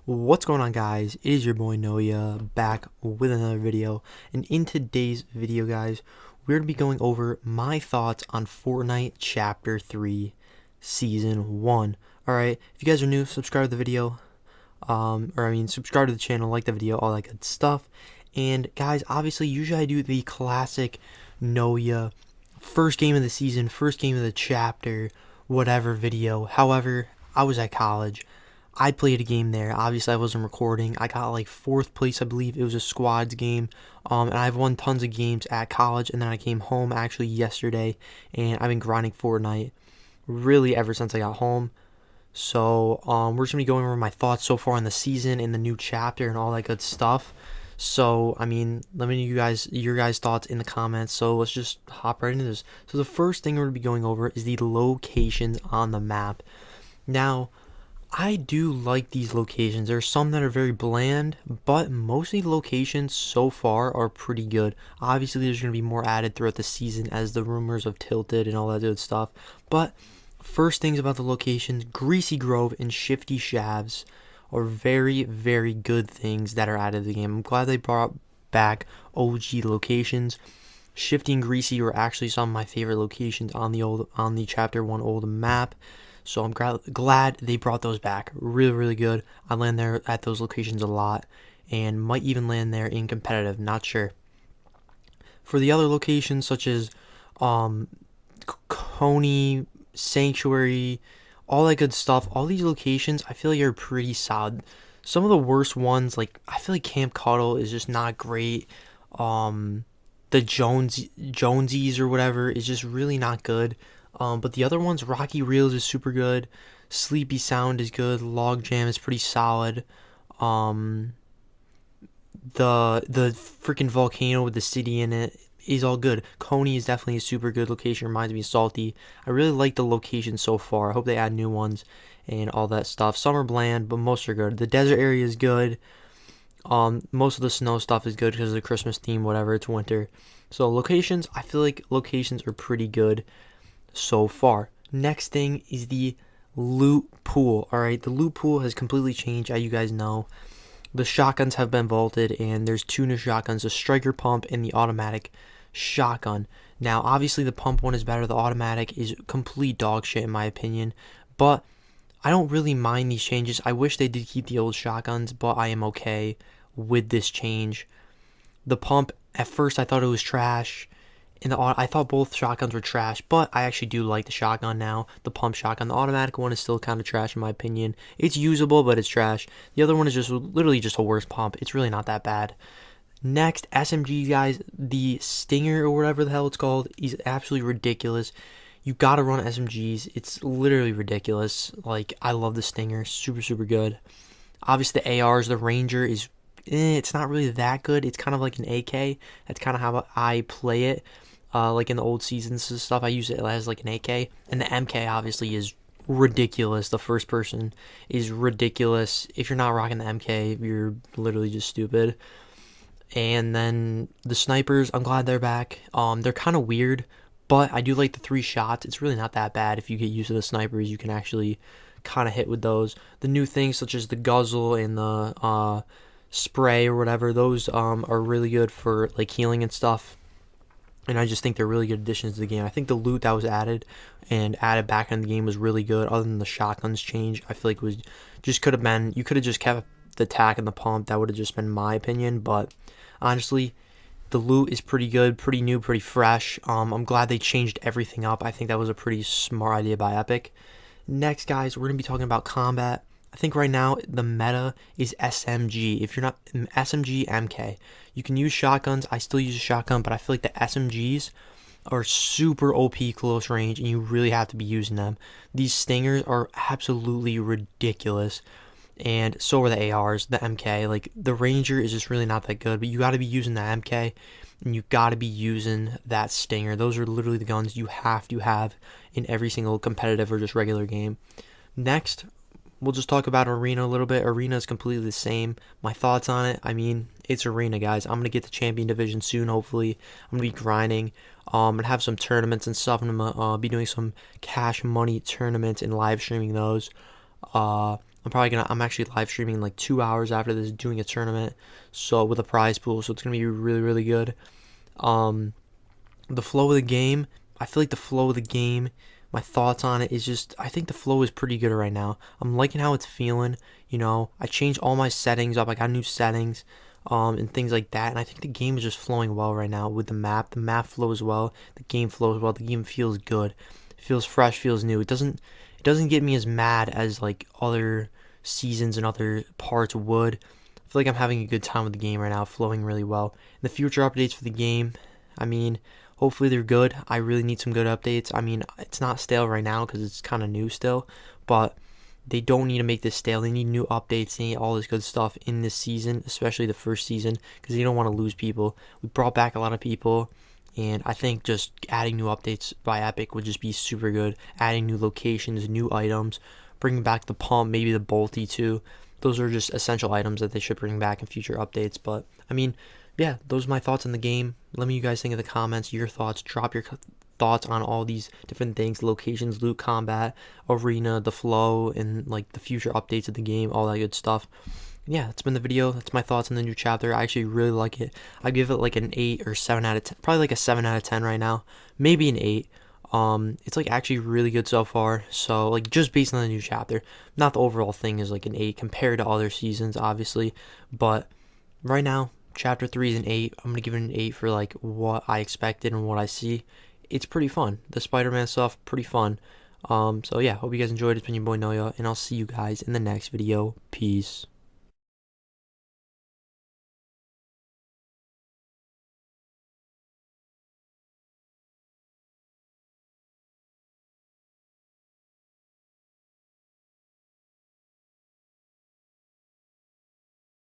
What's going on, guys? It is your boy Noyuh back with another video, and in today's video, guys, we're going to be going over my thoughts on Fortnite Chapter 3 Season 1. Alright, if you guys are new, subscribe to the video, subscribe to the channel, like the video, all that good stuff. And guys, obviously, usually I do the classic Noyuh first game of the season, first game of the chapter, whatever video. However, I was at college. I played a game there. Obviously, I wasn't recording. I got like 4th place, I believe. It was a squads game. And I've won tons of games at college. And then I came home actually yesterday. And I've been grinding Fortnite really ever since I got home. So we're just going to be going over my thoughts so far on the season and the new chapter and all that good stuff. So, let me know your guys' thoughts in the comments. So, let's just hop right into this. So, the first thing we're going to be going over is the locations on the map. Now, I do like these locations. There's some that are very bland, but mostly the locations so far are pretty good. Obviously, there's going to be more added throughout the season as the rumors of Tilted and all that good stuff. But first things about the locations, Greasy Grove and Shifty Shavs are very, very good things that are added to the game. I'm glad they brought back OG locations. Shifty and Greasy were actually some of my favorite locations on the Chapter 1 old map. So I'm glad they brought those back. Really, really good. I land there at those locations a lot, and might even land there in competitive. Not sure. For the other locations, such as Coney, Sanctuary, all that good stuff, all these locations I feel like are pretty solid. Some of the worst ones, like I feel like Camp Cuddle is just not great. The Jonesies or whatever is just really not good. But the other ones, Rocky Reels is super good. Sleepy Sound is good. Log Jam is pretty solid. The freaking volcano with the city in it is all good. Coney is definitely a super good location. Reminds me of Salty. I really like the location so far. I hope they add new ones and all that stuff. Some are bland, but most are good. The desert area is good. Most of the snow stuff is good because of the Christmas theme, whatever. It's winter. So locations, I feel like locations are pretty good so far. Next thing is the loot pool. Alright, the loot pool has completely changed, as you guys know. The shotguns have been vaulted, and there's 2 new shotguns, the striker pump and the automatic shotgun. Now, obviously, the pump one is better. The automatic is complete dog shit, in my opinion. But I don't really mind these changes. I wish they did keep the old shotguns, but I am okay with this change. The pump, at first, I thought it was trash. I thought both shotguns were trash, but I actually do like the shotgun now, the pump shotgun. The automatic one is still kind of trash in my opinion. It's usable, but it's trash. The other one is just literally just a worse pump. It's really not that bad. Next, SMG, guys, the Stinger or whatever the hell it's called is absolutely ridiculous. You gotta run SMGs. It's literally ridiculous. Like, I love the Stinger. Super, super good. Obviously, the ARs, the Ranger is, it's not really that good. It's kind of like an AK. That's kind of how I play it. Like in the old seasons and stuff, I use it as like an AK. And the MK obviously is ridiculous. The first person is ridiculous. If you're not rocking the MK, you're literally just stupid. And then the snipers, I'm glad they're back. They're kind of weird, but I do like the 3 shots. It's really not that bad. If you get used to the snipers, you can actually kind of hit with those. The new things such as the guzzle and the spray or whatever, those are really good for like healing and stuff. And I just think they're really good additions to the game. I think the loot that was added back in the game was really good. Other than the shotguns change, I feel like it was just could have been, you could have just kept the tack and the pump. That would have just been my opinion. But honestly, the loot is pretty good, pretty new, pretty fresh. I'm glad they changed everything up. I think that was a pretty smart idea by Epic. Next, guys, we're going to be talking about combat. I think right now the meta is SMG. If you're not SMG, MK. You can use shotguns. I still use a shotgun, but I feel like the SMGs are super OP close range, and you really have to be using them. These Stingers are absolutely ridiculous, and so are the ARs, the MK. Like, the Ranger is just really not that good, but you got to be using the MK, and you got to be using that Stinger. Those are literally the guns you have to have in every single competitive or just regular game. Next, we'll just talk about Arena a little bit. Arena is completely the same. My thoughts on it, I mean, it's Arena, guys. I'm going to get the Champion Division soon, hopefully. I'm going to be grinding. And have some tournaments and stuff. I'm going to be doing some cash money tournaments and live streaming those. I'm I'm actually live streaming like 2 hours after this, doing a tournament, so with a prize pool, so it's gonna be really, really good. Um, the flow of the game, I feel like the flow of the game, my thoughts on it is just, I think the flow is pretty good right now. I'm liking how it's feeling. I changed all my settings up. I got new settings, and things like that. And I think the game is just flowing well right now with the map. The map flows well. The game flows well. The game feels good. It feels fresh. Feels new. It doesn't get me as mad as like other seasons and other parts would. I feel like I'm having a good time with the game right now, flowing really well. And the future updates for the game, I mean, hopefully they're good. I really need some good updates. I mean, it's not stale right now because it's kind of new still, but they don't need to make this stale. They need new updates. They need all this good stuff in this season, especially the first season, because they don't want to lose people. We brought back a lot of people, and I think just adding new updates by Epic would just be super good. Adding new locations, new items, bringing back the pump, maybe the bolty too. Those are just essential items that they should bring back in future updates. But I mean, yeah, those are my thoughts on the game. Let me know you guys think in the comments, your thoughts. Drop your thoughts on all these different things, locations, loot, combat, arena, the flow, and like the future updates of the game, all that good stuff. Yeah, that's been the video. That's my thoughts on the new chapter. I actually really like it. I give it like an 8 or 7 out of 10. Probably like a 7 out of 10 right now. Maybe an 8. It's like actually really good so far. So like just based on the new chapter, not the overall thing is like an 8 compared to other seasons, obviously. But right now, chapter 3 is an 8. I'm gonna give it an 8 for like what I expected and what I see. It's pretty fun. The Spider-Man stuff, pretty fun. So yeah, hope you guys enjoyed. It's been your boy Noyuh, and I'll see you guys in the next video. Peace.